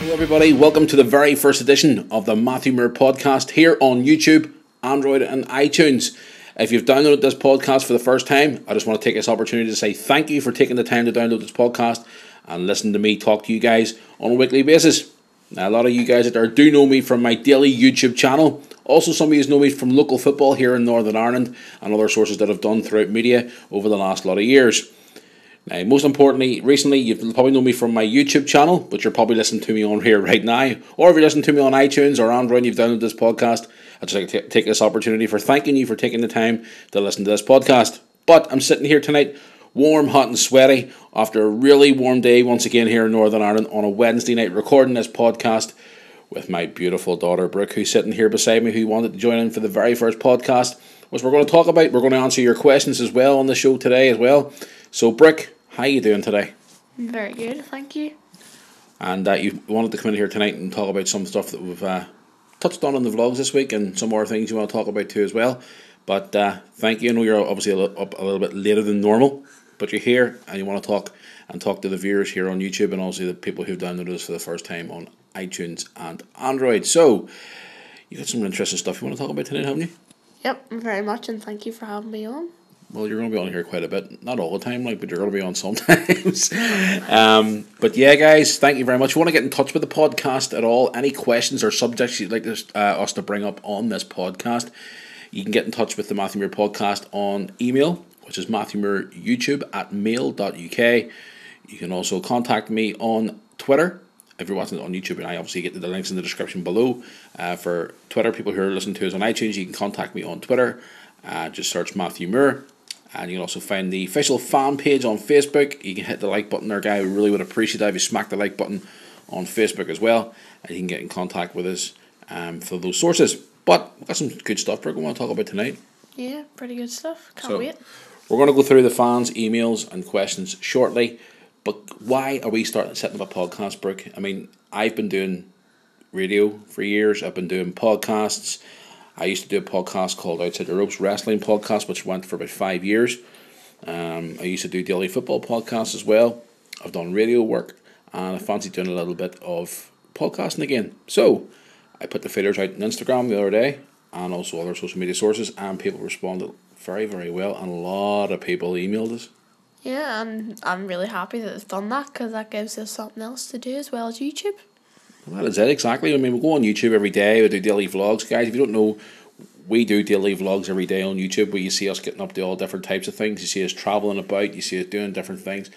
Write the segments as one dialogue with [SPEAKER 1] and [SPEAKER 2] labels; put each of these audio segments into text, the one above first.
[SPEAKER 1] Hello everybody, welcome to the very first edition of the Matthew Moore podcast here on YouTube, Android and iTunes. If you've downloaded this podcast for the first time, I just want to take this opportunity to say thank you for taking the time to download this podcast and listen to me talk to you guys on a weekly basis. Now, a lot of you guys out there do know me from my daily YouTube channel. Also, some of you know me from local football here in Northern Ireland and other sources that I've done throughout media over the last lot of years. Now, most importantly, recently, you've probably known me from my YouTube channel, which you're probably listening to me on here right now. Or if you're listening to me on iTunes or Android and you've downloaded this podcast, I'd just like to take this opportunity for thanking you for taking the time to listen to this podcast. But I'm sitting here tonight, warm, hot and sweaty, after a really warm day once again here in Northern Ireland on a Wednesday night, recording this podcast with my beautiful daughter, Brooke, who's sitting here beside me, who wanted to join in for the very first podcast, which we're going to talk about. We're going to answer your questions as well on the show today as well. So, Brooke, how are you doing today?
[SPEAKER 2] Very good, thank you.
[SPEAKER 1] And you wanted to come in here tonight and talk about some stuff that we've touched on in the vlogs this week and some more things you want to talk about too as well. But thank you. I know you're obviously up a little bit later than normal, but you're here and you want to talk to the viewers here on YouTube and also the people who've downloaded us for the first time on iTunes and Android. So, you got some interesting stuff you want to talk about tonight, haven't you?
[SPEAKER 2] Yep, very much, and thank you for having me on.
[SPEAKER 1] Well, you're going to be on here quite a bit. Not all the time, but you're going to be on sometimes. But yeah, guys, thank you very much. If you want to get in touch with the podcast at all, any questions or subjects you'd like us to bring up on this podcast, you can get in touch with the Matthew Moore podcast on email, which is matthewmooreyoutube@mail.uk. You can also contact me on Twitter. If you're watching it on YouTube, and I obviously get the links in the description below. For Twitter, people who are listening to us on iTunes, you can contact me on Twitter. Just search Matthew Moore. And you can also find the official fan page on Facebook. You can hit the like button there, guy. We really would appreciate that if you smack the like button on Facebook as well. And you can get in contact with us for those sources. But we've got some good stuff we're going to talk about tonight.
[SPEAKER 2] Yeah, pretty good stuff. Can't wait.
[SPEAKER 1] We're going to go through the fans' emails and questions shortly. But why are we setting up a podcast, Brooke? I mean, I've been doing radio for years. I've been doing podcasts. I used to do a podcast called Outside the Ropes Wrestling Podcast, which went for about 5 years. I used to do daily football podcasts as well. I've done radio work, and I fancy doing a little bit of podcasting again. So, I put the feelers out on Instagram the other day, and also other social media sources, and people responded very, very well, and a lot of people emailed us.
[SPEAKER 2] Yeah, and I'm really happy that they've done that, because that gives us something else to do as well as YouTube.
[SPEAKER 1] Well, that is it, exactly. I mean, we go on YouTube every day, we do daily vlogs. Guys, if you don't know, we do daily vlogs every day on YouTube where you see us getting up to all different types of things. You see us travelling about, you see us doing different things.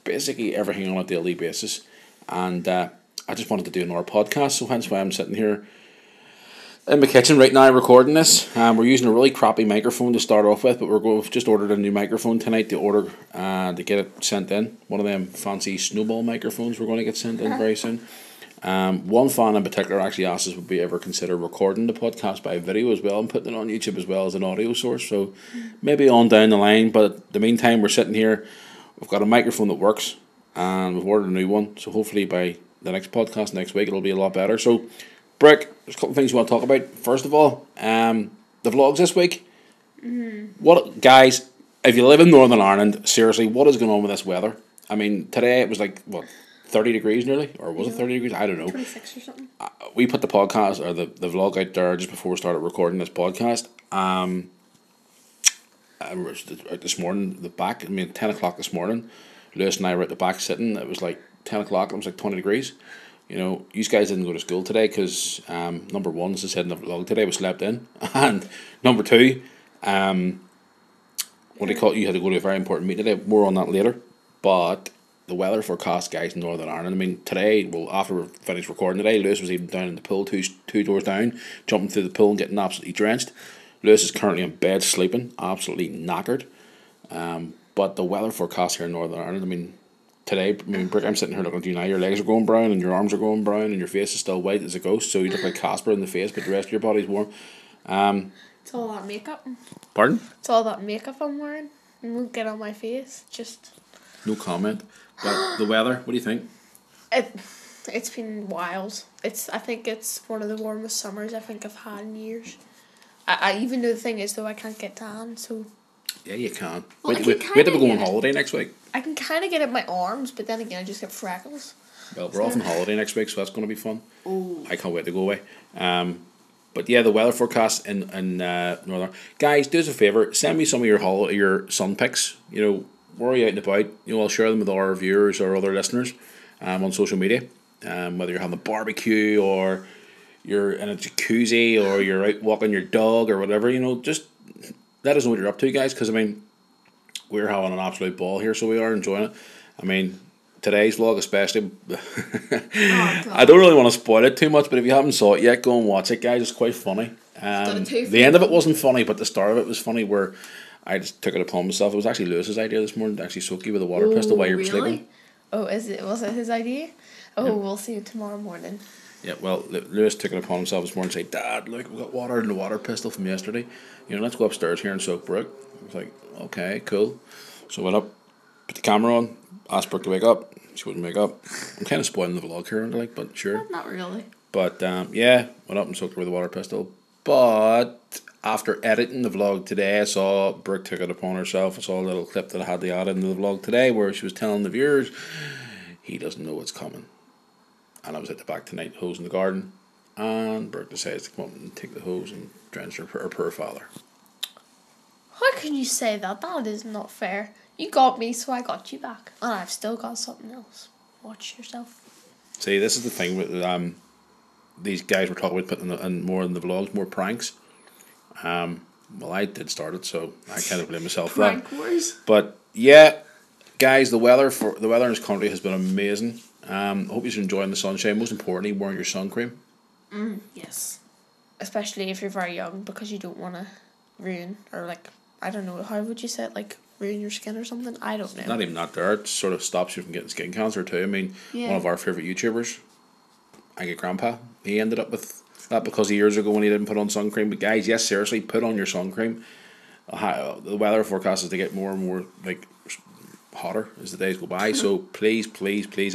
[SPEAKER 1] Basically everything on a daily basis. And I just wanted to do another podcast, so hence why I'm sitting here in my kitchen right now recording this. We're using a really crappy microphone to start off with, but we've just ordered a new microphone tonight to get it sent in. One of them fancy snowball microphones we're going to get sent in very soon. One fan in particular actually asked us would we ever consider recording the podcast by video as well and putting it on YouTube as well as an audio source. So maybe on down the line, but in the meantime we're sitting here. We've got a microphone that works and we've ordered a new one. So hopefully by the next podcast next week it'll be a lot better. So Brooke, there's a couple of things you want to talk about. First of all, the vlogs this week. What, guys, if you live in Northern Ireland, seriously, what is going on with this weather? I mean, today it was like, 30 degrees nearly? Or was it 30 degrees? I don't know.
[SPEAKER 2] 26 or something.
[SPEAKER 1] We put the podcast, or the vlog out there just before we started recording this podcast. This morning, 10 o'clock this morning, Lewis and I were at the back sitting. It was like 10 o'clock, it was like 20 degrees. You know, you guys didn't go to school today because, number one, as I said in the vlog today, we slept in. And number two, you had to go to a very important meeting today. More on that later. But the weather forecast, guys, in Northern Ireland. I mean, today, after we finished recording today, Lewis was even down in the pool, two doors down, jumping through the pool and getting absolutely drenched. Lewis is currently in bed sleeping, absolutely knackered. But the weather forecast here in Northern Ireland, I mean, today, Brooke, I'm sitting here looking at you now, your legs are going brown and your arms are going brown and your face is still white as a ghost, so you look like Casper in the face, but the rest of your body's warm.
[SPEAKER 2] It's all that makeup.
[SPEAKER 1] Pardon?
[SPEAKER 2] It's all that makeup I'm wearing. It won't get on my face. Just...
[SPEAKER 1] No comment. But the weather, what do you think?
[SPEAKER 2] It's been wild. I think it's one of the warmest summers I think I've had in years. I even though the thing is though I can't get tan, so...
[SPEAKER 1] Yeah, you can.
[SPEAKER 2] Well,
[SPEAKER 1] wait till we go on holiday next week.
[SPEAKER 2] I can kind of get it in my arms, but then again I just get freckles.
[SPEAKER 1] Well, we're off on holiday next week, so that's going to be fun.
[SPEAKER 2] Oh.
[SPEAKER 1] I can't wait to go away. But yeah, the weather forecast in Northern guys, do us a favor, send me some of your sun pics. You know, where are you out and about? You know, I'll share them with our viewers or other listeners, on social media. Whether you're having a barbecue or you're in a jacuzzi or you're out walking your dog or whatever, you know, just let us know what you're up to, guys. Because I mean, we're having an absolute ball here, so we are enjoying it. I mean, today's vlog especially, I don't really want to spoil it too much, but if you haven't saw it yet, go and watch it, guys. It's quite funny. The end of it wasn't funny, but the start of it was funny, where I just took it upon myself. It was actually Lewis's idea this morning to actually soak you with a water pistol while you were sleeping.
[SPEAKER 2] Oh, was it his idea? Oh, yeah. We'll see you tomorrow morning.
[SPEAKER 1] Yeah, well, Lewis took it upon himself this morning to say, Dad, look, we got water in the water pistol from yesterday. You know, let's go upstairs here and soak Brooke. I was like, okay, cool. So I went up, put the camera on, asked Brooke to wake up. She wouldn't wake up. I'm kind of spoiling the vlog here, like, but sure.
[SPEAKER 2] Not really.
[SPEAKER 1] But yeah, went up and soaked her with a water pistol. But after editing the vlog today, I saw Brooke took it upon herself. I saw a little clip that I had to add into the vlog today where she was telling the viewers he doesn't know what's coming. And I was at the back tonight hosing the garden, and Brooke decides to come up and take the hose and drench her poor father.
[SPEAKER 2] How can you say that? That is not fair. You got me, so I got you back. And I've still got something else. Watch yourself. See,
[SPEAKER 1] this is the thing with these guys were talking about putting in more in the vlogs, more pranks. Well, I did start it, so I kind of blame myself for that.
[SPEAKER 2] Prank wars.
[SPEAKER 1] But yeah, guys, the weather in this country has been amazing. I hope you're enjoying the sunshine. Most importantly, wearing your sun cream.
[SPEAKER 2] Yes. Especially if you're very young, because you don't want to ruin, or like, I don't know, how would you say it, like ruin your skin or something? I don't know.
[SPEAKER 1] Not even that there. It sort of stops you from getting skin cancer too. I mean, one of our favourite YouTubers, I get Grandpa, he ended up with that because of years ago when he didn't put on sun cream. But guys, yes, seriously, put on your sun cream. The weather forecast is to get more and more like hotter as the days go by. So please,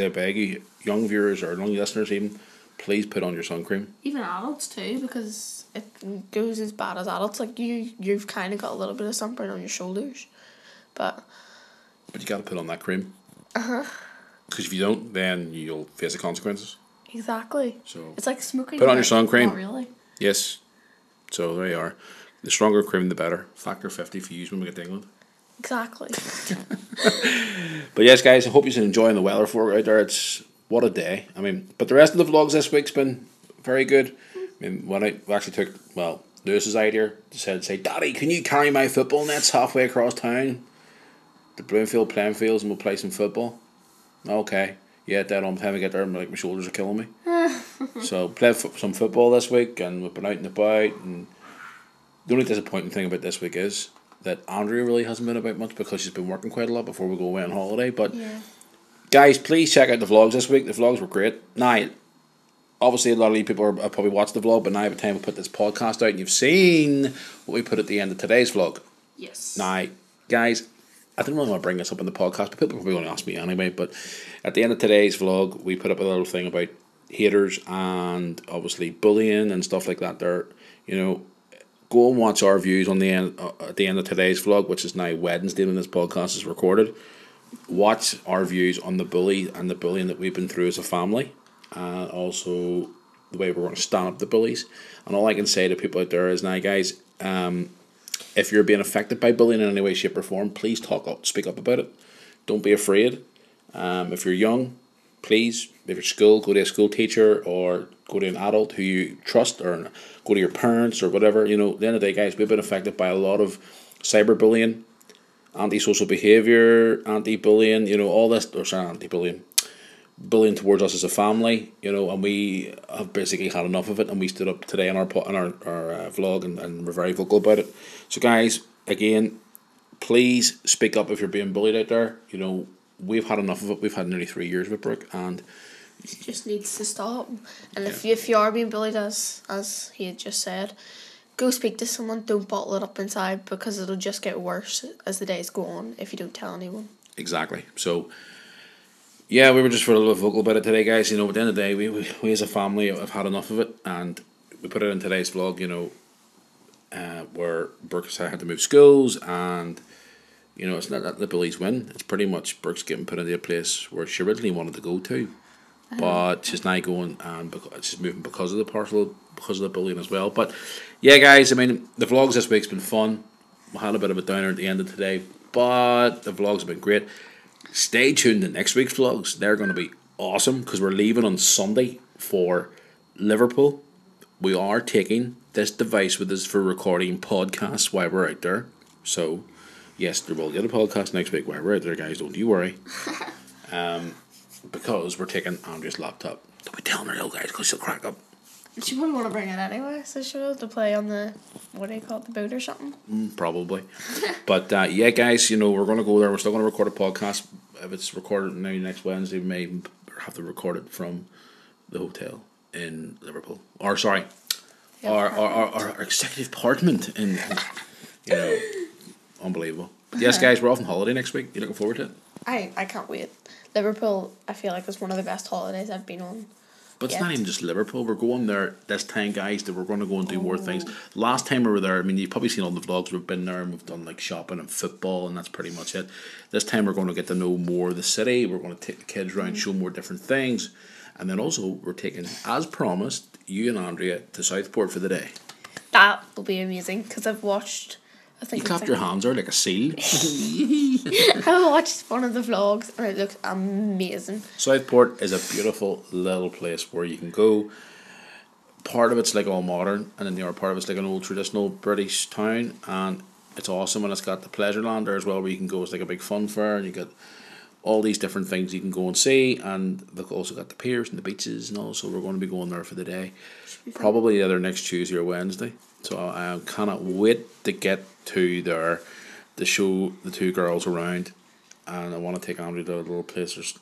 [SPEAKER 1] I beg you, young viewers or young listeners even, please put on your sun cream. Even adults too, because it goes as bad as adults. Like you've kind of got a little bit of sunburn on your shoulders, but you got to put on that cream. Because if you don't, then you'll face the consequences. Exactly. So it's like smoking. Put on your sun cream. Not really. Yes. So there you are. The stronger cream, the better. Factor 50 for you when we get to England. Exactly. But yes, guys, I hope you're enjoying the weather for out there. It's what a day. I mean, but the rest of the vlogs this week's been very good. I mean, when I actually took Lewis's idea, decided to say, Daddy, can you carry my football nets halfway across town? The Bloomfield playing fields, and we'll play some football. Okay. Yeah, then on the time I get there, my shoulders are killing me. So played some football this week, and we've been out and about. And the only disappointing thing about this week is that Andrea really hasn't been about much because she's been working quite a lot before we go away on holiday. But guys, please check out the vlogs this week. The vlogs were great. Now, obviously, a lot of you people have probably watched the vlog, but now by the time we put this podcast out, and you've seen what we put at the end of today's vlog. Yes. Now, guys, I didn't really want to bring this up in the podcast, but people are probably going to ask me anyway. But at the end of today's vlog, we put up a little thing about haters and obviously bullying and stuff like that. There, you know, go and watch our views on the end at the end of today's vlog, which is now Wednesday when this podcast is recorded. Watch our views on the bully and the bullying that we've been through as a family, and also the way we're going to stand up to bullies. And all I can say to people out there is, now, guys, if you're being affected by bullying in any way, shape, or form, please speak up about it. Don't be afraid. If you're young, please, if you're at school, go to a school teacher or go to an adult who you trust, or go to your parents or whatever. You know, at the end of the day, guys, we've been affected by a lot of cyberbullying, antisocial behaviour, anti-bullying, you know, all this, or sorry, anti-bullying, bullying towards us as a family, you know, and we have basically had enough of it, and we stood up today on our vlog and we're very vocal about it. So guys, again, please speak up if you're being bullied out there. You know, we've had enough of it. We've had nearly 3 years with Brooke, and it just needs to stop. And if you are being bullied, as he had just said, go speak to someone. Don't bottle it up inside, because it'll just get worse as the days go on if you don't tell anyone. Exactly. So yeah, we were just for a little vocal about it today, guys. You know, at the end of the day, we as a family have had enough of it, and we put it in today's vlog, you know, where Brooke had to move schools, and you know, it's not that the bullies win. It's pretty much Brooke's getting put into a place where she originally wanted to go to, but she's now going and she's moving because of the bullying as well. But yeah, guys, I mean the vlogs this week's been fun. We had a bit of a downer at the end of today, but the vlogs have been great. Stay tuned to next week's vlogs. They're going to be awesome because we're leaving on Sunday for Liverpool. We are taking this device with us for recording podcasts while we're out there. So, yes, there will get a podcast next week while we're out there, guys. Don't you worry. Because we're taking Andrea's laptop. Don't be telling her, though, guys, because she'll crack up.
[SPEAKER 2] She wouldn't want to bring it anyway, so she'll have to play on the, what do you call it, the boat or something?
[SPEAKER 1] Probably. But, yeah, guys, we're going to go there. We're still going to record a podcast. If it's recorded maybe next Wednesday, we may have to record it from the hotel in Liverpool. Or, sorry, our executive apartment in unbelievable. But yes, guys, we're off on holiday next week. You looking forward to it?
[SPEAKER 2] I can't wait. Liverpool, I feel like, is one of the best holidays I've been on.
[SPEAKER 1] But it's not even just Liverpool. We're going there this time, guys, that we're going to go and do more things. Last time we were there, I mean, you've probably seen all the vlogs. We've been there and we've done like shopping and football, and that's pretty much it. This time we're going to get to know more of the city. We're going to take the kids around, show more different things. And then also we're taking, as promised, you and Andrea to Southport for the day.
[SPEAKER 2] That will be amazing because I've watched...
[SPEAKER 1] You clapped your hands out like a seal.
[SPEAKER 2] I watched one of the vlogs and it looks amazing.
[SPEAKER 1] Southport is a beautiful little place where you can go. Part of it's like all modern, and then the other part of it's like an old traditional British town, and it's awesome. And it's got the pleasure land there as well, where you can go. It's like a big fun fair, and you get all these different things you can go and see. And they've also got the piers and the beaches and all. So we're going to be going there for the day, probably either next Tuesday or Wednesday. So I cannot wait to get to there to show the two girls around, and I want to take Andrea to a little place. There's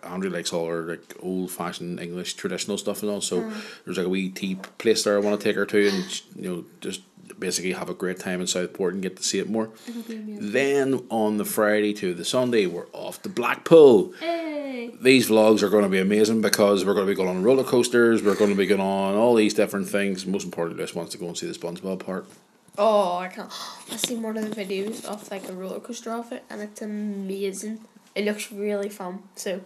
[SPEAKER 1] Andrea likes all her like old fashioned English traditional stuff and all. So there's like a wee tea place there I want to take her to, and just basically have a great time in Southport and get to see it more. Then on the Friday to the Sunday we're off to Blackpool.
[SPEAKER 2] Hey.
[SPEAKER 1] These vlogs are going to be amazing because we're going to be going on roller coasters, we're going to be going on all these different things. Most importantly, just wants to go and see the SpongeBob park.
[SPEAKER 2] Oh, I can't. I've seen one of the videos of like a roller coaster of it, and it's amazing. It looks really fun. So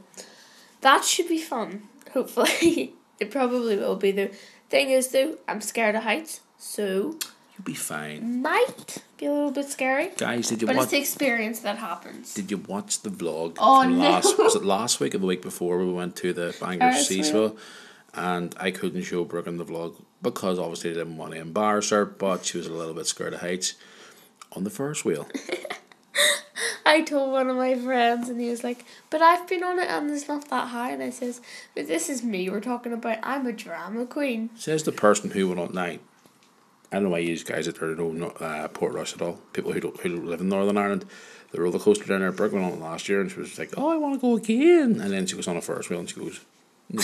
[SPEAKER 2] that should be fun. Hopefully, it probably will be. The thing is, though, I'm scared of heights, so
[SPEAKER 1] you'll be fine.
[SPEAKER 2] Might be a little bit scary.
[SPEAKER 1] Guys, did you
[SPEAKER 2] but
[SPEAKER 1] watch?
[SPEAKER 2] It's the experience that happens.
[SPEAKER 1] Did you watch the vlog?
[SPEAKER 2] Oh
[SPEAKER 1] from
[SPEAKER 2] no!
[SPEAKER 1] Was it last week or the week before we went to the Bangor Seaswell? And I couldn't show Brooke in the vlog because obviously I didn't want to embarrass her, but she was a little bit scared of heights on the first wheel.
[SPEAKER 2] I told one of my friends and he was like, but I've been on it and it's not that high. And I says, but this is me we're talking about. I'm a drama queen.
[SPEAKER 1] Says the person who went on night. I don't know why you guys out there don't know Portrush at all. People who live in Northern Ireland. The roller coaster down there, Brooke went on it last year and she was like, oh, I want to go again. And then she goes on a first wheel and she goes, no.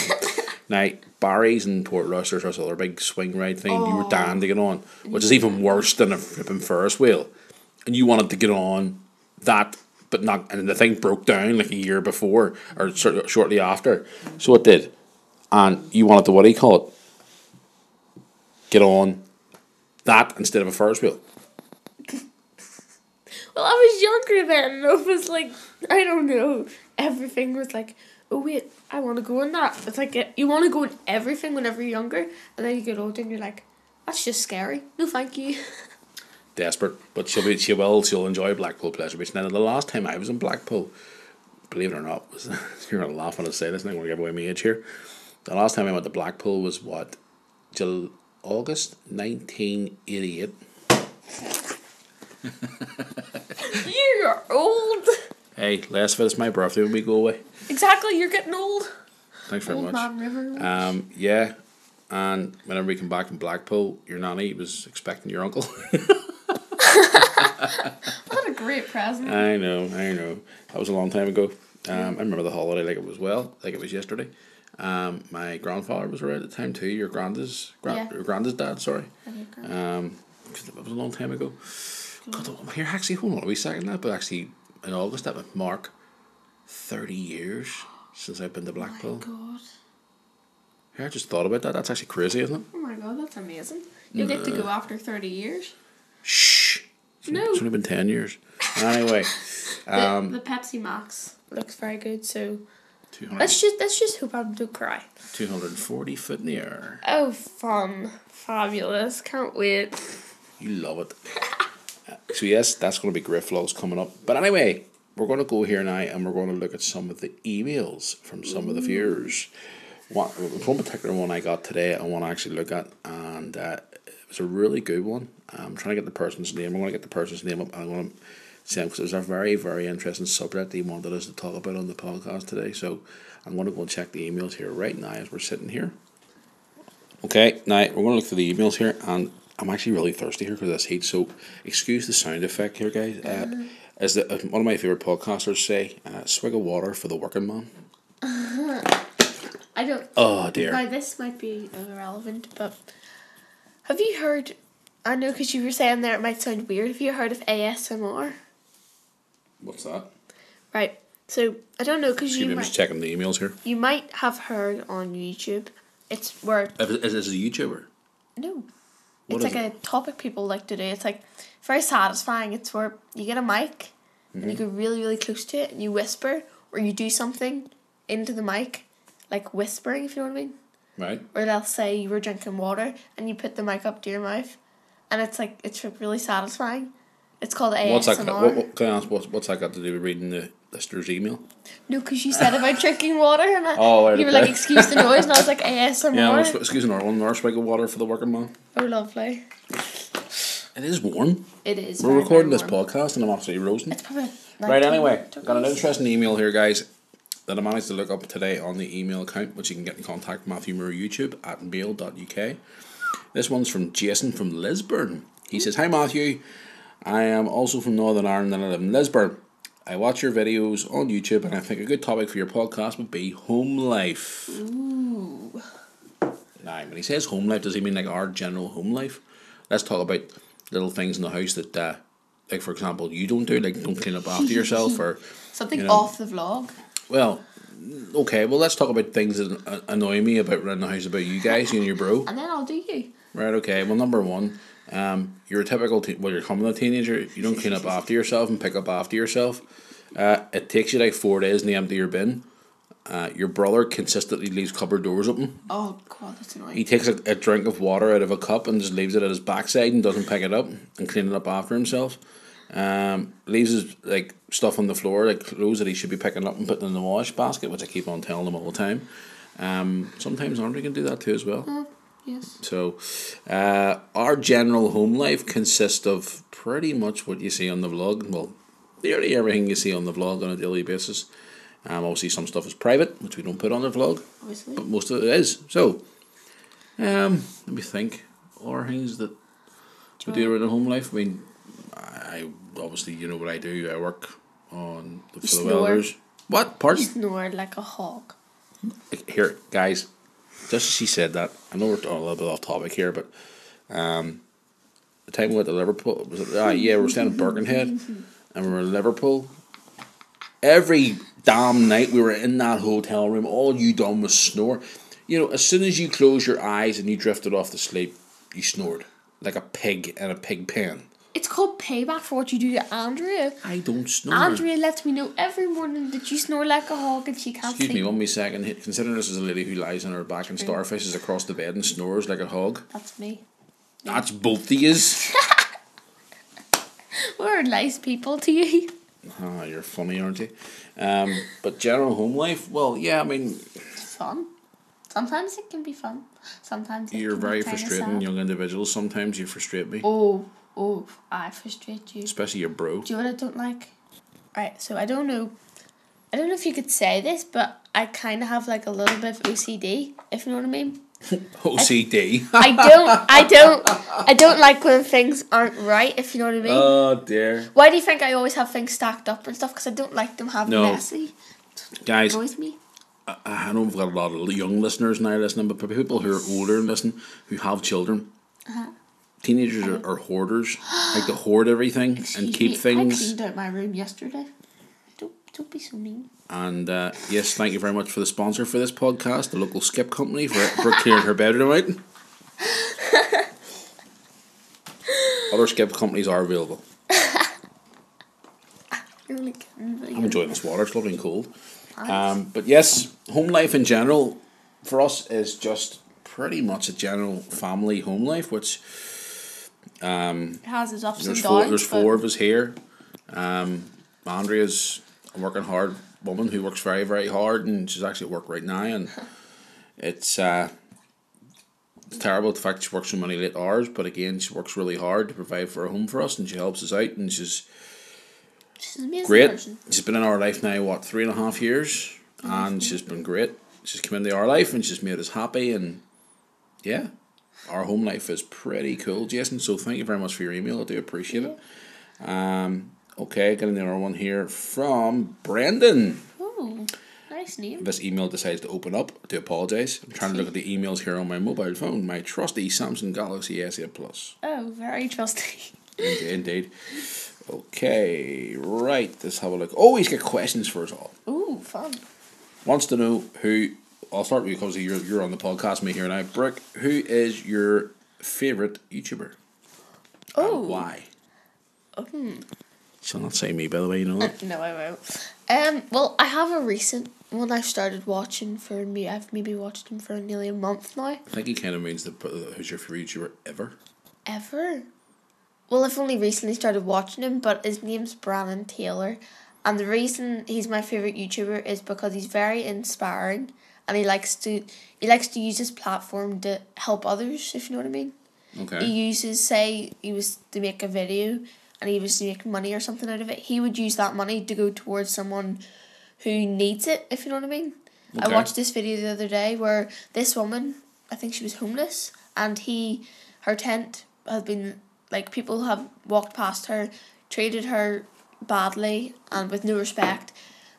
[SPEAKER 1] Now, Barry's and Portrush, there's this other big swing ride thing you were dying to get on, which is even worse than a flipping Ferris wheel. And you wanted to get on that, but not, and the thing broke down like a year before, or shortly after. So it did. And you wanted to, what do you call it? Get on that instead of a Ferris wheel.
[SPEAKER 2] Well, I was younger then, and it was like, I don't know, everything was like, oh wait, I want to go in that. It's like you want to go in everything whenever you're younger, and then you get older and you're like, that's just scary. No, thank you.
[SPEAKER 1] Desperate, but she'll enjoy Blackpool Pleasure Beach. Now, the last time I was in Blackpool, believe it or not, was you're gonna laugh when I say this, and I'm gonna give away my age here. The last time I went to Blackpool was what, August 1988.
[SPEAKER 2] You're old.
[SPEAKER 1] Hey, last of it is my birthday when we go away.
[SPEAKER 2] Exactly, you're getting old.
[SPEAKER 1] Thanks very
[SPEAKER 2] Old
[SPEAKER 1] much.
[SPEAKER 2] Man River.
[SPEAKER 1] Yeah, and whenever we came back from Blackpool, your nanny was expecting your uncle.
[SPEAKER 2] What a great present.
[SPEAKER 1] I know. That was a long time ago. I remember the holiday like it was yesterday. My grandfather was around at the time too. Your granddad's dad. Sorry. Because it was a long time ago. God, here, actually, hold on a wee second. That, but actually, in August, that would mark 30 years since I've been to Blackpool.
[SPEAKER 2] Oh my god.
[SPEAKER 1] Here, I just thought about that. That's actually crazy, isn't it?
[SPEAKER 2] Oh my god, that's amazing. You get to go after 30 years.
[SPEAKER 1] Shh.
[SPEAKER 2] No.
[SPEAKER 1] It's only been 10 years. Anyway.
[SPEAKER 2] The Pepsi Max looks very good, so... Let's just hope I don't cry.
[SPEAKER 1] 240 foot in the air.
[SPEAKER 2] Oh, fun. Fabulous. Can't wait.
[SPEAKER 1] You love it. So yes, that's going to be great vlogs coming up. But anyway, we're going to go here now and we're going to look at some of the emails from some of the viewers. One particular one I got today I want to actually look at, and it was a really good one. I'm trying to get the person's name. I'm going to get the person's name up and I'm going to say because it was a very, very interesting subject he wanted us to talk about on the podcast today. So I'm going to go and check the emails here right now as we're sitting here. Okay, now we're going to look through the emails here, and I'm actually really thirsty here because of this heat, so excuse the sound effect here, guys. As one of my favourite podcasters say, swig of water for the working man.
[SPEAKER 2] I don't...
[SPEAKER 1] Oh, dear.
[SPEAKER 2] Now, this might be irrelevant, but have you heard... I know because you were saying there it might sound weird. Have you heard of ASMR?
[SPEAKER 1] What's that?
[SPEAKER 2] Right, so I don't know because
[SPEAKER 1] I'm just checking the emails here.
[SPEAKER 2] You might have heard on YouTube. It's where...
[SPEAKER 1] Is this a YouTuber?
[SPEAKER 2] No. It's like a topic people like to do. It's like very satisfying. It's where you get a mic and you go really, really close to it and you whisper or you do something into the mic, like whispering, if you know what I mean.
[SPEAKER 1] Right.
[SPEAKER 2] Or they'll say you were drinking water and you put the mic up to your mouth, and it's really satisfying. It's called ASMR.
[SPEAKER 1] Can I ask what's that got to do with reading the listener's email?
[SPEAKER 2] No, because you said about drinking water and
[SPEAKER 1] right,
[SPEAKER 2] you were like, excuse the noise, and I was like, ASMR.
[SPEAKER 1] Yeah, excuse me, one swig of water for the working man.
[SPEAKER 2] Oh, lovely.
[SPEAKER 1] It is warm.
[SPEAKER 2] It is.
[SPEAKER 1] We're recording this podcast and I'm absolutely roasting.
[SPEAKER 2] It's probably
[SPEAKER 1] right, anyway, got an interesting email here, guys, that I managed to look up today on the email account, which you can get in contact with Matthew Moore YouTube at mail.uk. This one's from Jason from Lisburn. He says, "Hi Matthew, I am also from Northern Ireland and I live in Lisburn. I watch your videos on YouTube and I think a good topic for your podcast would be home life."
[SPEAKER 2] Ooh.
[SPEAKER 1] Now, when he says home life, does he mean like our general home life? Let's talk about little things in the house that, like for example, you don't do, like don't clean up after yourself or...
[SPEAKER 2] Something off the vlog.
[SPEAKER 1] Well, okay, well let's talk about things that annoy me about around the house about you guys, you and your bro.
[SPEAKER 2] And then I'll do you.
[SPEAKER 1] Right, okay, well number one, you're a typical, you're coming a teenager, you don't clean up after yourself and pick up after yourself. It takes you like 4 days to empty your bin. Your brother consistently leaves cupboard doors open.
[SPEAKER 2] Oh god, that's annoying.
[SPEAKER 1] He takes a drink of water out of a cup and just leaves it at his backside and doesn't pick it up and clean it up after himself. Leaves his like stuff on the floor, like clothes that he should be picking up and putting in the wash basket, which I keep on telling him all the time. Sometimes Andre can do that too as well.
[SPEAKER 2] Yes.
[SPEAKER 1] So, our general home life consists of pretty much what you see on the vlog. Well, nearly everything you see on the vlog on a daily basis. Obviously some stuff is private, which we don't put on the vlog.
[SPEAKER 2] Obviously.
[SPEAKER 1] But most of it is. So, let me think. Or things that we do around the home life. I mean, I obviously, you know what I do. I work on the Elders. What? Pardon?
[SPEAKER 2] You snore like a hog.
[SPEAKER 1] Here, guys. Just as she said that, I know we're a little bit off topic here, but the time we went to Liverpool, we're staying in Birkenhead, and we were in Liverpool. Every damn night we were in that hotel room, all you done was snore. You know, as soon as you closed your eyes and you drifted off to sleep, you snored like a pig in a pig pen.
[SPEAKER 2] It's called payback for what you do to Andrea.
[SPEAKER 1] I don't snore.
[SPEAKER 2] Andrea lets me know every morning that you snore like a hog and she can't sleep.
[SPEAKER 1] Excuse me, 1 second. Considering this is a lady who lies on her back and starfishes across the bed and snores like a hog.
[SPEAKER 2] That's me.
[SPEAKER 1] That's both of yous.
[SPEAKER 2] We're nice people to you.
[SPEAKER 1] Ah, you're funny, aren't you? But general home life, well, yeah, I mean...
[SPEAKER 2] It's fun. Sometimes it can be fun. Sometimes
[SPEAKER 1] you're very frustrating young individuals. Sometimes you frustrate me.
[SPEAKER 2] Oh, I frustrate you.
[SPEAKER 1] Especially your bro.
[SPEAKER 2] Do you know what I don't like? Right, so I don't know if you could say this, but I kind of have like a little bit of OCD, if you know what I mean.
[SPEAKER 1] OCD.
[SPEAKER 2] I don't like when things aren't right, if you know what I mean.
[SPEAKER 1] Oh dear.
[SPEAKER 2] Why do you think I always have things stacked up and stuff? Because I don't like them having messy.
[SPEAKER 1] Guys,
[SPEAKER 2] it annoys me.
[SPEAKER 1] I know we've got a lot of young listeners now listening, but for people who are older and listen, who have children, teenagers are hoarders. Like to hoard everything and keep things.
[SPEAKER 2] I cleaned out my room yesterday. Don't be so mean.
[SPEAKER 1] And yes, thank you very much for the sponsor for this podcast, the local skip company, for clearing her bedroom out. Other skip companies are available.
[SPEAKER 2] I'm
[SPEAKER 1] enjoying this water. It's lovely and cold.
[SPEAKER 2] Nice.
[SPEAKER 1] But yes, home life in general for us is just pretty much a general family home life, which
[SPEAKER 2] It has its ups and
[SPEAKER 1] there's
[SPEAKER 2] downs.
[SPEAKER 1] there's four of us here. Andrea's a working hard woman who works very, very hard, and she's actually at work right now, and it's terrible the fact she works so many late hours, but again, she works really hard to provide for a home for us, and she helps us out, and she's
[SPEAKER 2] She's an amazing
[SPEAKER 1] great.
[SPEAKER 2] person.
[SPEAKER 1] She's been in our life now, 3.5 years, and she's been great. She's come into our life, and she's made us happy, and yeah, our home life is pretty cool, Jason, so thank you very much for your email. I do appreciate it. Okay, got another one here from Brendan.
[SPEAKER 2] Ooh, nice name.
[SPEAKER 1] This email decides to open up. I do apologise. I'm trying to look at the emails here on my mobile phone. My trusty Samsung Galaxy S8 Plus.
[SPEAKER 2] Oh, very trusty.
[SPEAKER 1] Indeed. Okay, right. Let's have a look. Oh, he's got questions for us all.
[SPEAKER 2] Ooh, fun.
[SPEAKER 1] Wants to know who. I'll start with you because you're on the podcast, me here now. Brooke, who is your favourite YouTuber?
[SPEAKER 2] Oh.
[SPEAKER 1] And why? Shall not say me, by the way, you know that.
[SPEAKER 2] No, I won't. Well, I have a recent one I started watching for me. I've maybe watched him for nearly a month now.
[SPEAKER 1] I think he kind of means who's your favourite YouTuber ever?
[SPEAKER 2] Ever? Well, I've only recently started watching him, but his name's Brannon Taylor. And the reason he's my favourite YouTuber is because he's very inspiring, and he likes to use his platform to help others, if you know what I mean.
[SPEAKER 1] Okay.
[SPEAKER 2] He uses, say, he was to make a video and he was to make money or something out of it, he would use that money to go towards someone who needs it, if you know what I mean.
[SPEAKER 1] Okay.
[SPEAKER 2] I watched this video the other day where this woman, I think she was homeless, and her tent had been, like, people have walked past her, treated her badly and with no respect,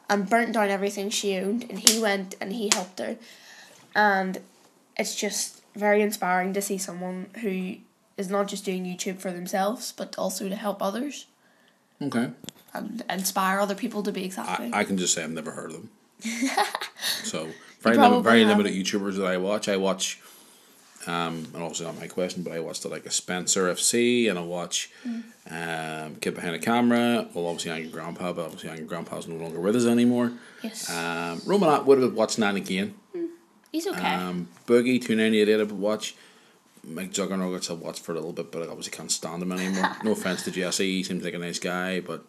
[SPEAKER 2] and burnt down everything she owned, and he went and he helped her. And it's just very inspiring to see someone who is not just doing YouTube for themselves, but also to help others
[SPEAKER 1] Okay.
[SPEAKER 2] and inspire other people to be exactly.
[SPEAKER 1] I can just say I've never heard of them. So very
[SPEAKER 2] probably
[SPEAKER 1] limited YouTubers that I watch. And obviously not my question, but I watch the like a Spencer FC, and I watch Kid Behind the Camera. Well, obviously Angry Grandpa, but obviously Angry Grandpa's no longer with us anymore.
[SPEAKER 2] Yes.
[SPEAKER 1] Roman would have watched that again.
[SPEAKER 2] He's okay.
[SPEAKER 1] Boogie 298 I would watch. Mike Juggernuggets I've watched for a little bit, but I obviously can't stand him anymore. No offense to Jesse, he seems like a nice guy, but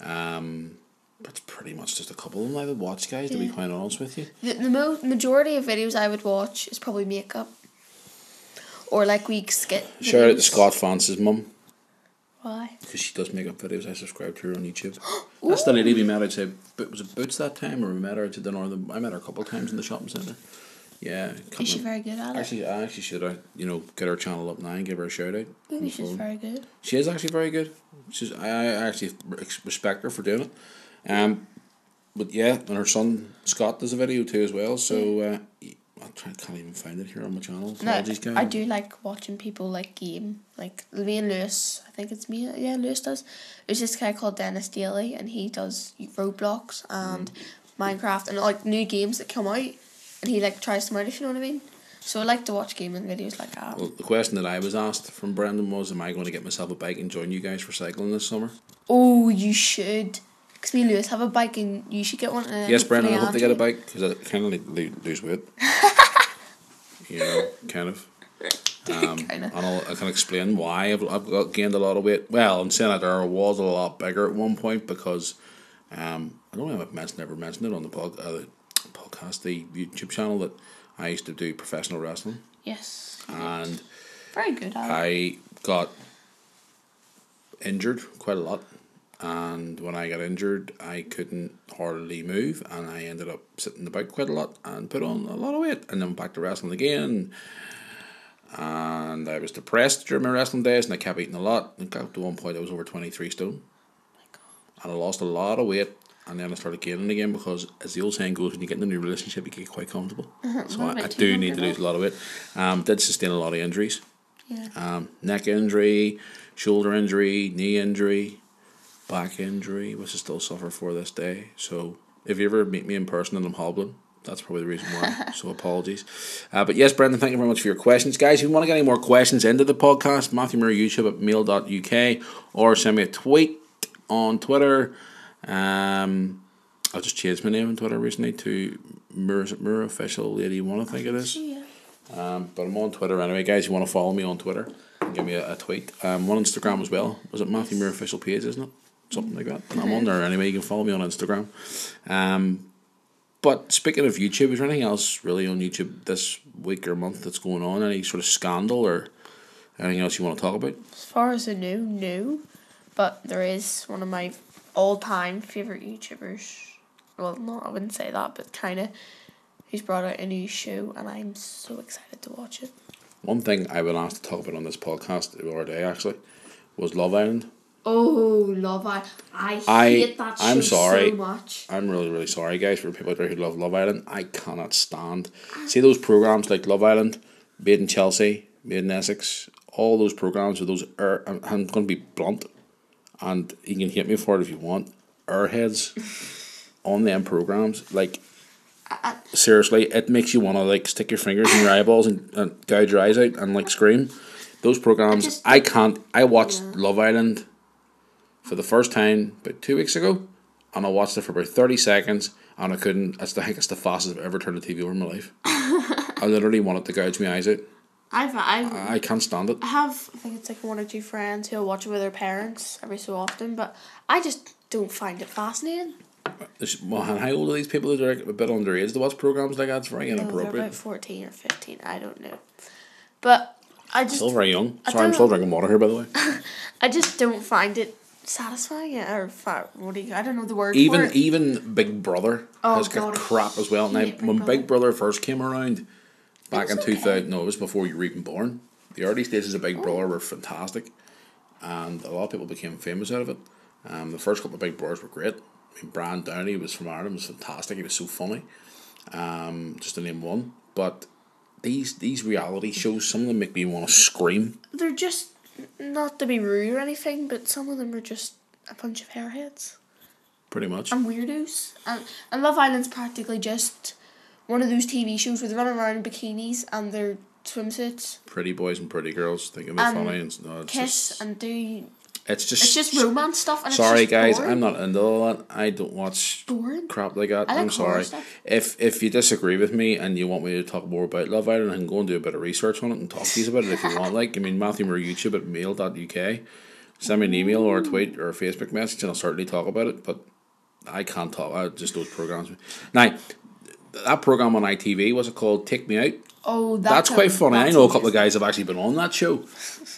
[SPEAKER 1] that's pretty much just a couple of them I would watch, guys, to be quite honest with you.
[SPEAKER 2] The majority of videos I would watch is probably makeup. Or like week skit videos.
[SPEAKER 1] Shout out to Scott Francis' mum.
[SPEAKER 2] Why?
[SPEAKER 1] Because she does makeup videos. I subscribe to her on YouTube. That's the lady we met outside. Was it Boots that time, or we met her to dinner? I met her a couple of times in the shopping centre. Yeah.
[SPEAKER 2] Is she very good at it?
[SPEAKER 1] I actually should get her channel up now and give her a shout out.
[SPEAKER 2] Maybe she's very good.
[SPEAKER 1] She is actually very good. I actually respect her for doing it. But yeah, and her son Scott does a video too as well. So can't even find it here on my channel. Apologies, guys.
[SPEAKER 2] I do like watching people like game. Like me and Lewis, I think it's me. Yeah, Lewis does. There's this guy called Dennis Daly, and he does Roblox and Minecraft and like new games that come out, and he like tries them out, if you know what I mean. So I like to watch gaming videos like that.
[SPEAKER 1] Well, the question that I was asked from Brendan was, am I going to get myself a bike and join you guys for cycling this summer?
[SPEAKER 2] Oh, you should. Because me and Lewis have a bike, and you should get one.
[SPEAKER 1] Yes, Brendan, I hope they get a bike, because I kind of lose weight. Kind of. And I can explain why I've gained a lot of weight. Well, I'm saying that I was a lot bigger at one point because I don't know if I've never mentioned it on the podcast, the YouTube channel, that I used to do professional wrestling.
[SPEAKER 2] Yes.
[SPEAKER 1] And
[SPEAKER 2] very good at it.
[SPEAKER 1] I got injured quite a lot. And when I got injured, I couldn't hardly move, and I ended up sitting the bike quite a lot and put on a lot of weight, and then back to wrestling again. And I was depressed during my wrestling days, and I kept eating a lot. And got to one point I was over 23 stone.
[SPEAKER 2] Oh my God. And
[SPEAKER 1] I lost a lot of weight, and then I started gaining again because, as the old saying goes, when you get in a new relationship, you get quite comfortable. So I do need to lose a lot of weight. Did sustain a lot of injuries.
[SPEAKER 2] Yeah.
[SPEAKER 1] Neck injury, shoulder injury, knee injury, back injury, which I still suffer for this day. So if you ever meet me in person and I'm hobbling, that's probably the reason why. So apologies. But yes, Brendan, thank you very much for your questions. Guys, if you want to get any more questions into the podcast, Matthew Murray YouTube at mail.uk, or send me a tweet on Twitter. I just changed my name on Twitter recently to Moore Official 81, I think it is.
[SPEAKER 2] Yeah.
[SPEAKER 1] But I'm on Twitter anyway, guys. You want to follow me on Twitter? Give me a tweet. I'm on Instagram as well. Was it Matthew Moore Official page, isn't it? Something like that. I'm on there anyway. You can follow me on Instagram. But speaking of YouTube, is there anything else really on YouTube this week or month that's going on? Any sort of scandal or anything else you want to talk about?
[SPEAKER 2] As far as I know, no. But there is one of my all-time favourite YouTubers. Well, not, I wouldn't say that, but kind of. He's brought out a new show, and I'm so excited to watch it.
[SPEAKER 1] One thing I've been asked to talk about on this podcast the other day, actually, was Love Island.
[SPEAKER 2] Oh, Love Island. I hate that show
[SPEAKER 1] sorry.
[SPEAKER 2] so much.
[SPEAKER 1] I'm really, really sorry, guys, for people out there who love Love Island. I cannot stand. See those programs like Love Island, Made in Chelsea, Made in Essex, all those programs with those, I'm going to be blunt, and you can hate me for it if you want, airheads on them programs. Like, seriously, it makes you want to, like, stick your fingers in your eyeballs and gouge your eyes out and, like, scream. Those programs, I can't. I watched Love Island for the first time about 2 weeks ago, and I watched it for about 30 seconds, and I couldn't. I think it's the fastest I've ever turned the TV over in my life. I literally wanted to gouge my eyes out. I can't stand it.
[SPEAKER 2] I think it's like one or two friends who'll watch it with their parents every so often, but I just don't find it fascinating.
[SPEAKER 1] Well, and how old are these people that are a bit underage to watch programs like that? It's very inappropriate.
[SPEAKER 2] They're about 14 or 15, I don't know. But I just...
[SPEAKER 1] Still very young. Sorry, I'm still drinking water here, by the way.
[SPEAKER 2] I just don't find it satisfying, or I don't know the word for it.
[SPEAKER 1] Even Big Brother has got crap as well. Now, when Big Brother first came around, back in 2000, no, it was before you were even born. The early stages of Big Brother were fantastic, and a lot of people became famous out of it. The first couple of Big Brothers were great. I mean, Brian Downey was from Ireland, was fantastic. He was so funny, just to name one. But these reality shows, some of them make me want to scream.
[SPEAKER 2] They're just, not to be rude or anything, but some of them are just a bunch of airheads.
[SPEAKER 1] Pretty much.
[SPEAKER 2] And weirdos. And Love Island's practically just one of those TV shows where they run around in bikinis and their swimsuits.
[SPEAKER 1] Pretty boys and pretty girls think of it funny and
[SPEAKER 2] kiss just, and do.
[SPEAKER 1] It's just
[SPEAKER 2] romance stuff. And
[SPEAKER 1] sorry,
[SPEAKER 2] it's just
[SPEAKER 1] guys,
[SPEAKER 2] boring.
[SPEAKER 1] I'm not into all that. I don't watch crap like that. I'm sorry.
[SPEAKER 2] Stuff.
[SPEAKER 1] If you disagree with me and you want me to talk more about Love Island, I can go and do a bit of research on it and talk to you about it if you want. Like, I mean, Matthew Moore YouTube at mail.uk. Send me an email or a tweet or a Facebook message and I'll certainly talk about it. But I can't talk. Just those programs. Now, that program on ITV, what's it called? Take Me Out.
[SPEAKER 2] Oh,
[SPEAKER 1] that's quite funny. I know a couple of guys have actually been on that show,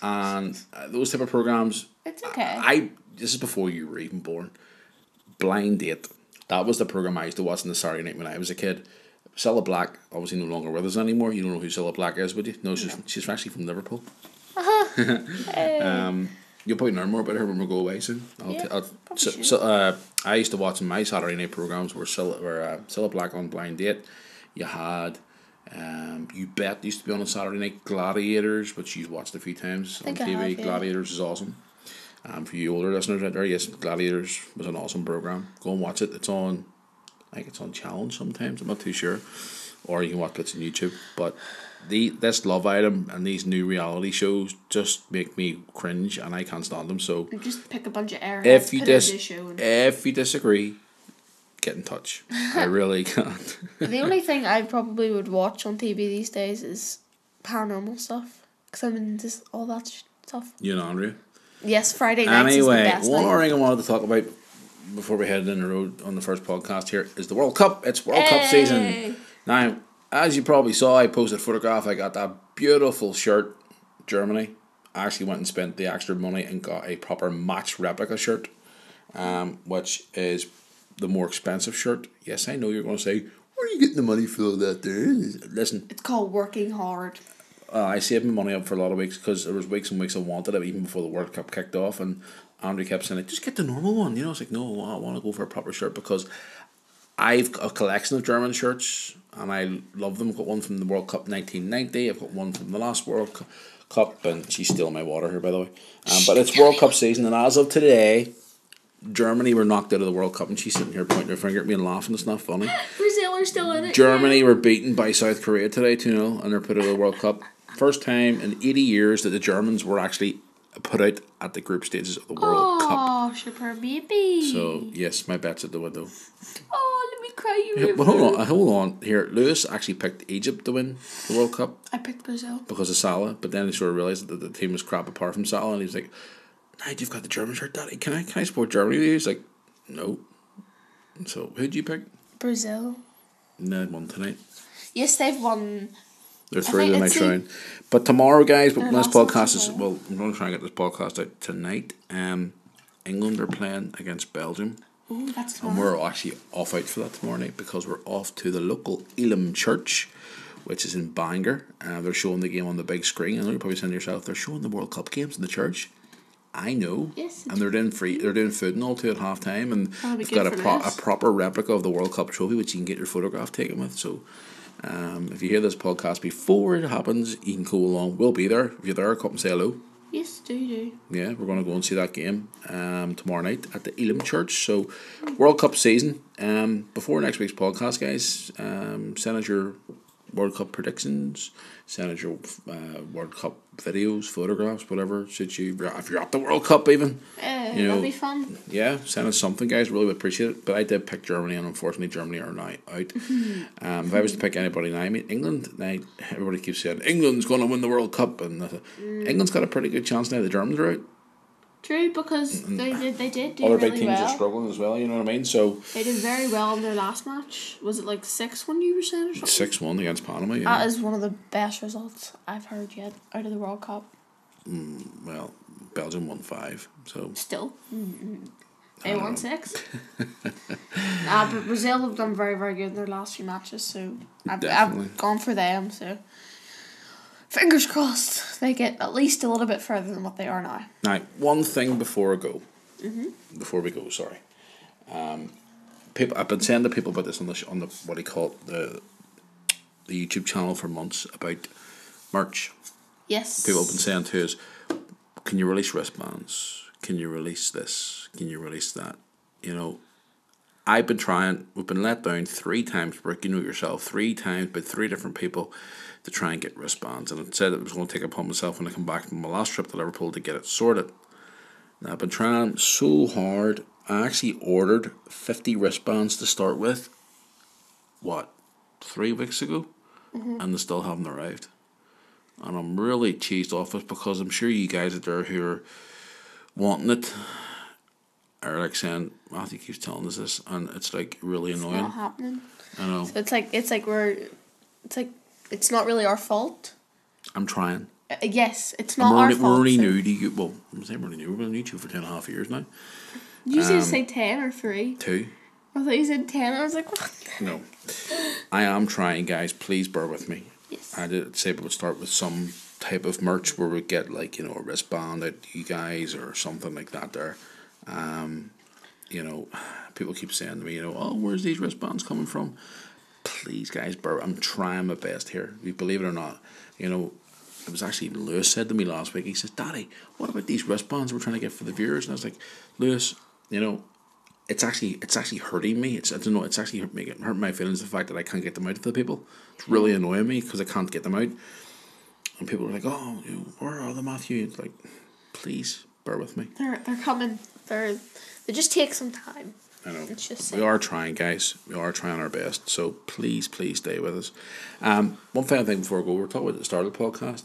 [SPEAKER 1] and those type of programs.
[SPEAKER 2] It's okay.
[SPEAKER 1] This is before you were even born. Blind Date. That was the program I used to watch on the Saturday night when I was a kid. Cilla Black, obviously no longer with us anymore. You don't know who Cilla Black is, would you? No, she's actually from Liverpool. You'll probably learn more about her when we go away soon. I used to watch my Saturday night programs where Cilla Black on Blind Date. You had You Bet used to be on a Saturday night. Gladiators, which you've watched a few times on TV. Gladiators is awesome. For you older listeners out there, yes, Gladiators was an awesome program. Go and watch it. It's on, I think it's on Challenge sometimes. I'm not too sure, or you can watch it on YouTube. But this Love Island and these new reality shows just make me cringe, and I can't stand them. So
[SPEAKER 2] just pick a bunch of airheads.
[SPEAKER 1] If you disagree, get in touch. I really can't.
[SPEAKER 2] The only thing I probably would watch on TV these days is paranormal stuff, because I'm into all that stuff.
[SPEAKER 1] You know, Andrea.
[SPEAKER 2] Yes, Friday nights is the best.
[SPEAKER 1] One more thing I wanted to talk about before we head in the road on the first podcast here is the World Cup. It's World Cup season. Now, as you probably saw, I posted a photograph. I got that beautiful shirt, Germany. I actually went and spent the extra money and got a proper match replica shirt, which is the more expensive shirt. Yes, I know you're going to say, where are you getting the money for that there? Listen.
[SPEAKER 2] It's called working hard.
[SPEAKER 1] I saved my money up for a lot of weeks because there was weeks and weeks I wanted it even before the World Cup kicked off, and Andrew kept saying, just get the normal one. You know, it's like, no, I want to go for a proper shirt because I've got a collection of German shirts and I love them. I've got one from the World Cup 1990. I've got one from the last World Cup, and she's stealing my water here, by the way. But it's World Cup season, and as of today, Germany were knocked out of the World Cup, and she's sitting here pointing her finger at me and laughing. It's not funny.
[SPEAKER 2] Brazil are still in it.
[SPEAKER 1] Germany were beaten by South Korea today 2-0, and they're put out of the World Cup. First time in 80 years that the Germans were actually put out at the group stages of the World Cup.
[SPEAKER 2] gosh, you're poor baby.
[SPEAKER 1] So, yes, my bet's at the window.
[SPEAKER 2] Oh, let me cry you.
[SPEAKER 1] Yeah, but hold on. Here, Lewis actually picked Egypt to win the World Cup
[SPEAKER 2] I picked Brazil.
[SPEAKER 1] because of Salah, but then he sort of realised that the team was crap apart from Salah, and he was like, "Nah, you've got the German shirt, Daddy. Can I support Germany?" He was like, "No." So, who'd you pick?
[SPEAKER 2] Brazil.
[SPEAKER 1] No, won tonight.
[SPEAKER 2] Yes, they've won.
[SPEAKER 1] They're through the
[SPEAKER 2] it's
[SPEAKER 1] next round. But tomorrow, guys, when this
[SPEAKER 2] lost much
[SPEAKER 1] podcast
[SPEAKER 2] as
[SPEAKER 1] is,
[SPEAKER 2] well.
[SPEAKER 1] well, I'm going to try and get this podcast out tonight. England are playing against Belgium.
[SPEAKER 2] Ooh, that's
[SPEAKER 1] And
[SPEAKER 2] fun.
[SPEAKER 1] we're actually off out for that tomorrow night because we're off to the local Elim Church, which is in Bangor. They're showing the game on the big screen. I know you're probably saying to yourself, they're showing the World Cup games in the church. I know.
[SPEAKER 2] Yes,
[SPEAKER 1] And they're doing food and all too at half time, and
[SPEAKER 2] That'll be
[SPEAKER 1] they've got
[SPEAKER 2] good
[SPEAKER 1] a
[SPEAKER 2] for us.
[SPEAKER 1] proper replica of the World Cup trophy which you can get your photograph taken with. So if you hear this podcast before it happens, you can go along. We'll be there. If you're there, come and say hello.
[SPEAKER 2] Yes, do.
[SPEAKER 1] Yeah, we're going to go and see that game tomorrow night at the Elim Church. So, World Cup season. Before next week's podcast, guys, send us your World Cup predictions. Send us your World Cup videos, photographs, whatever suits you. If you're at the World Cup, even. You
[SPEAKER 2] That'll
[SPEAKER 1] know,
[SPEAKER 2] be fun.
[SPEAKER 1] Yeah, send us something, guys. Really would appreciate it. But I did pick Germany, and unfortunately, Germany are now out. If I was to pick anybody now, I mean, England. Now, everybody keeps saying England's going to win the World Cup, and England's got a pretty good chance now. The Germans are out.
[SPEAKER 2] True, because they did do
[SPEAKER 1] Other
[SPEAKER 2] really
[SPEAKER 1] big teams are
[SPEAKER 2] well.
[SPEAKER 1] struggling as well. You know what I mean? So
[SPEAKER 2] They did very well in their last match. Was it like 6-1 you were saying or something?
[SPEAKER 1] 6-1 against Panama. Yeah.
[SPEAKER 2] That is one of the best results I've heard yet out of the World Cup.
[SPEAKER 1] Well, Belgium won 5. So
[SPEAKER 2] Still. They won 6. But Brazil have done very, very good in their last few matches, so
[SPEAKER 1] Definitely.
[SPEAKER 2] I've gone for them, so fingers crossed they get at least a little bit further than what they are now.
[SPEAKER 1] now, one thing before I go. Before we go, sorry. People, I've been saying to people about this on the what do you call it, the YouTube channel for months about merch.
[SPEAKER 2] Yes.
[SPEAKER 1] People have been saying to us, can you release wristbands? Can you release this? Can you release that? You know, I've been trying, we've been let down 3 times, Rick, you know yourself, 3 times by 3 different people to try and get wristbands. And I said it was going to take it upon myself when I come back from my last trip to Liverpool to get it sorted. Now, I've been trying so hard. I actually ordered 50 wristbands to start with, 3 weeks ago? And they still haven't arrived. And I'm really cheesed off it because I'm sure you guys out there who are wanting it are like saying, Matthew keeps telling us this, and it's like really annoying.
[SPEAKER 2] It's not happening.
[SPEAKER 1] I know.
[SPEAKER 2] So it's like it's not really our fault.
[SPEAKER 1] I'm trying.
[SPEAKER 2] Yes, it's not our fault.
[SPEAKER 1] We're only
[SPEAKER 2] so-
[SPEAKER 1] new to you. Well, I'm saying we're only new. We've been on YouTube for 2.5 years now.
[SPEAKER 2] Did you say 10 or 3?
[SPEAKER 1] 2.
[SPEAKER 2] I thought you said 10. I was like, what?
[SPEAKER 1] No. I am trying, guys. Please bear with me.
[SPEAKER 2] Yes.
[SPEAKER 1] I did say we would start with some type of merch where we get like, you know, a wristband out to you guys or something like that there. You know, people keep saying to me, you know, oh, where's these wristbands coming from? Please, guys, I'm trying my best here. You believe it or not, you know, it was actually Lewis said to me last week, he says, Daddy, what about these wristbands we're trying to get for the viewers? And I was like, Lewis, you know, it's actually hurting me. It's actually hurting my feelings, the fact that I can't get them out to the people. It's really annoying me because I can't get them out. And people are like, oh, you know, where are the Matthew? It's like, please bear with me.
[SPEAKER 2] They're coming. They just take some time.
[SPEAKER 1] I know.
[SPEAKER 2] It's just
[SPEAKER 1] We are trying, guys. We are trying our best. So please stay with us. One final thing before we go, we're talking about the start of the podcast.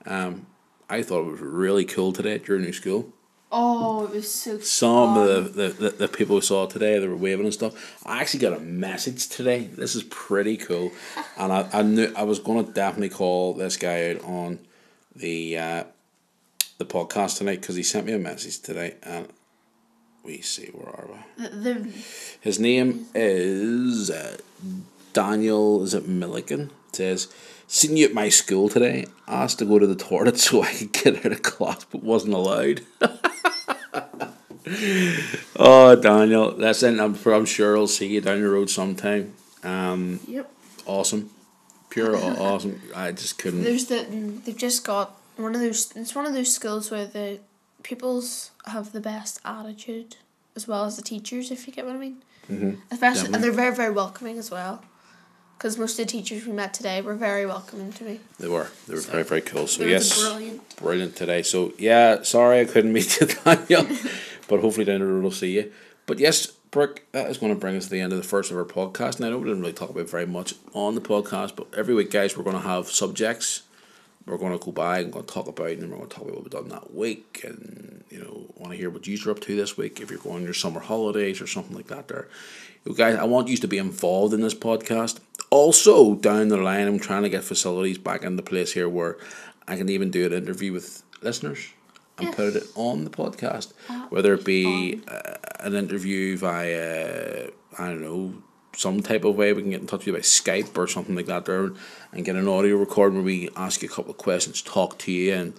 [SPEAKER 1] I thought it was really cool today at your new school.
[SPEAKER 2] Oh, it was so
[SPEAKER 1] Some
[SPEAKER 2] fun.
[SPEAKER 1] of the people we saw today, they were waving and stuff. I actually got a message today. This is pretty cool. And I knew I was going to definitely call this guy out on the podcast tonight because he sent me a message today. And we see, where are we? His name is Daniel, is it Milliken? It says, seen you at my school today. Asked to go to the toilet so I could get out of class but wasn't allowed. Oh, Daniel, that's it. I'm sure I'll see you down the road sometime.
[SPEAKER 2] Yep.
[SPEAKER 1] Awesome, pure awesome. I just couldn't.
[SPEAKER 2] They've just got one of those. It's one of those schools where the pupils have the best attitude as well as the teachers, if you get what I mean.
[SPEAKER 1] Mm-hmm.
[SPEAKER 2] Especially,
[SPEAKER 1] Definitely.
[SPEAKER 2] and they're very, very welcoming as well. Because most of the teachers we met today were very welcoming to me.
[SPEAKER 1] They were very, very cool. So
[SPEAKER 2] They were
[SPEAKER 1] yes,
[SPEAKER 2] brilliant.
[SPEAKER 1] brilliant today. So yeah, sorry I couldn't meet you, Daniel. But hopefully down the road we'll see you. But yes, Brooke, that is going to bring us to the end of the first of our podcast. And I know we didn't really talk about very much on the podcast, but every week, guys, we're going to have subjects. We're going to go by and going to talk about, and we're going to talk about what we've done that week, and want to hear what you're up to this week. If you're going on your summer holidays or something like that, there, guys, I want you to be involved in this podcast. Also, down the line, I'm trying to get facilities back into place here where I can even do an interview with listeners and put it on the podcast, whether it be an interview via I don't know, some type of way we can get in touch with you by Skype or something like that there, and get an audio recording where we ask you a couple of questions, talk to you, and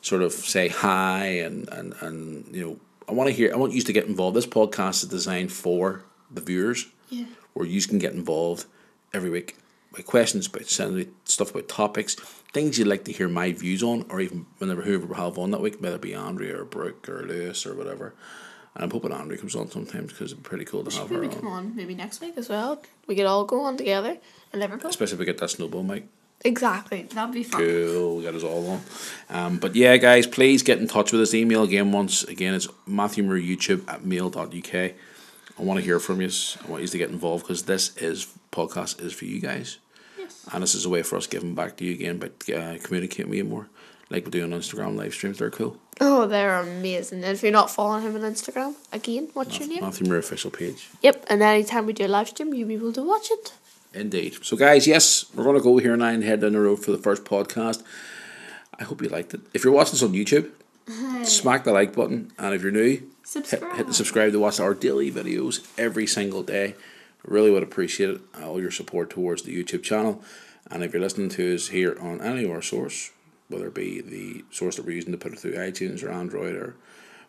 [SPEAKER 1] sort of say hi, and I want you to get involved. This podcast is designed for the viewers, where you can get involved every week by questions, about stuff, about topics, things you'd like to hear my views on, or even whoever we have on that week, whether it be Andrea or Brooke or Lewis or whatever. And I'm hoping Andrea comes on sometimes because it'd be pretty cool to have her on.
[SPEAKER 2] Come on, maybe next week as well. We could all go on together in Liverpool.
[SPEAKER 1] Especially if we get that snowball mic.
[SPEAKER 2] Exactly, that'd be fun.
[SPEAKER 1] Cool, we got us all on. But yeah, guys, please get in touch with us. Email again it's matthewmurrayyoutube@mail.uk. I want to hear from you. I want you to get involved because this podcast is for you guys.
[SPEAKER 2] Yes.
[SPEAKER 1] And this is a way for us giving back to you again, but communicating with you more. Like we do on Instagram live streams, they're cool.
[SPEAKER 2] Oh, they're amazing. And if you're not following him on Instagram, again, what's your name?
[SPEAKER 1] Matthew Murray official page.
[SPEAKER 2] Yep, and anytime we do a live stream, you'll be able to watch it.
[SPEAKER 1] Indeed. So guys, yes, we're going to go here now and head down the road for the first podcast. I hope you liked it. If you're watching this on YouTube, smack the like button. And if you're new, hit the subscribe to watch our daily videos every single day. I really would appreciate it. All your support towards the YouTube channel. And if you're listening to us here on any of our source, whether it be the source that we're using to put it through iTunes or Android or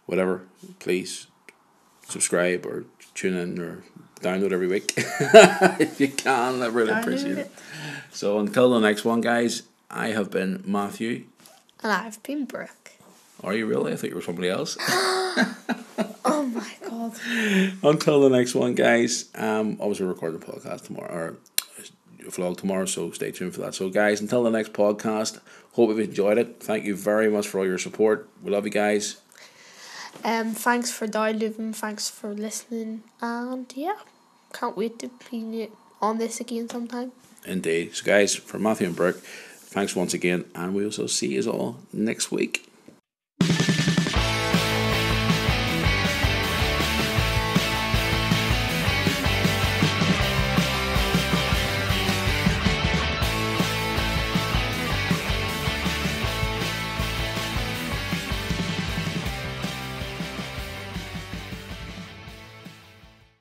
[SPEAKER 1] whatever, please subscribe or tune in or download every week if you can. I really appreciate it. So until the next one, guys, I have been Matthew.
[SPEAKER 2] And I've been Brooke.
[SPEAKER 1] Are you really? I thought you were somebody else.
[SPEAKER 2] Oh my god.
[SPEAKER 1] Until the next one, guys. Obviously we're recording the podcast tomorrow, or a vlog tomorrow, so stay tuned for that. So guys, until the next podcast, hope you've enjoyed it. Thank you very much for all your support. We love you guys.
[SPEAKER 2] Thanks for downloading, thanks for listening, and yeah, can't wait to be on this again sometime.
[SPEAKER 1] Indeed. So guys, from Matthew and Brooke, thanks once again, and we will see you all next week.